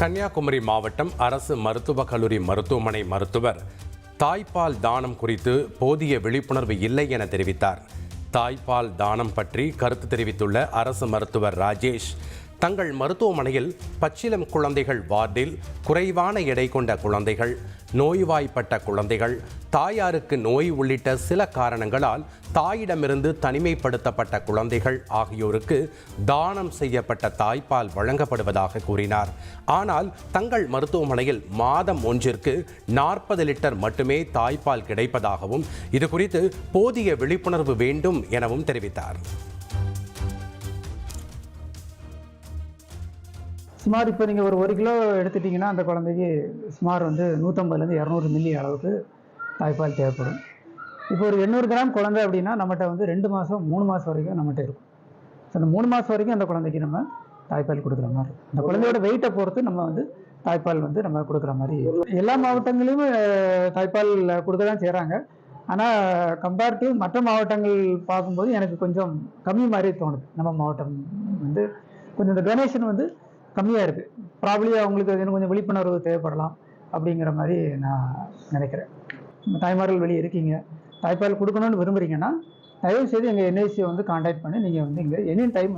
கன்னியாகுமரி மாவட்டம் அரசு மருத்துவக் கல்லூரி மருத்துவமனை மருத்துவர் தாய்ப்பால் தானம் குறித்து போதிய விழிப்புணர்வு இல்லை என தெரிவித்தார். தாய்ப்பால் தானம் பற்றி கருத்து தெரிவித்துள்ள அரசு மருத்துவர் ராஜேஷ், தங்கள் மருத்துவமனையில் பச்சிளம் குழந்தைகள் வார்டில் குறைவான எடை கொண்ட குழந்தைகள், நோய்வாய்ப்பட்ட குழந்தைகள், தாயாருக்கு நோய் உள்ளிட்ட சில காரணங்களால் தாயிடமிருந்து தனிமைப்படுத்தப்பட்ட குழந்தைகள் ஆகியோருக்கு தானம் செய்யப்பட்ட தாய்ப்பால் வழங்கப்படுவதாக கூறினார். ஆனால் தங்கள் மருத்துவமனையில் மாதம் ஒன்றிற்கு 40 லிட்டர் மட்டுமே தாய்ப்பால் கிடைப்பதாகவும் இது குறித்து போதிய விழிப்புணர்வு வேண்டும் எனவும் தெரிவித்தார். சுமார் இப்போ நீங்கள் ஒரு கிலோ எடுத்துட்டிங்கன்னா அந்த குழந்தைக்கு சுமார் 150லேருந்து 200 மில்லி அளவுக்கு தாய்ப்பால் தேவைப்படும். இப்போ ஒரு 800 கிராம் குழந்தை அப்படின்னா நம்மகிட்ட 2 மாதம் 3 மாதம் வரைக்கும் நம்மகிட்ட இருக்கும். ஸோ அந்த 3 மாதம் வரைக்கும் அந்த குழந்தைக்கு நம்ம தாய்ப்பால் கொடுக்குற மாதிரி இருக்கும். அந்த குழந்தையோட வெயிட்டை பொறுத்து நம்ம தாய்ப்பால் நம்ம கொடுக்குற மாதிரி எல்லா மாவட்டங்களிலும் தாய்ப்பால் கொடுக்க தான் செய்கிறாங்க. ஆனால் கம்பேர் டு மற்ற மாவட்டங்கள் பார்க்கும்போது எனக்கு கொஞ்சம் கம்மி மாதிரி தோணுது. நம்ம மாவட்டம் கொஞ்சம் இந்த டொனேஷன் கம்மியாக இருக்குது. ப்ராப்ளி அவங்களுக்கு கொஞ்சம் விழிப்புணர்வு தேவைப்படலாம் அப்படிங்கிற மாதிரி நான் நினைக்கிறேன். தாய்மார்கள் வெளியே இருக்கீங்க, தாய்ப்பால் கொடுக்கணும்னு விரும்புகிறீங்கன்னா தயவுசெய்து எங்கள் என்ஐசியை கான்டாக்ட் பண்ணி நீங்கள் இங்கே எனி டைம்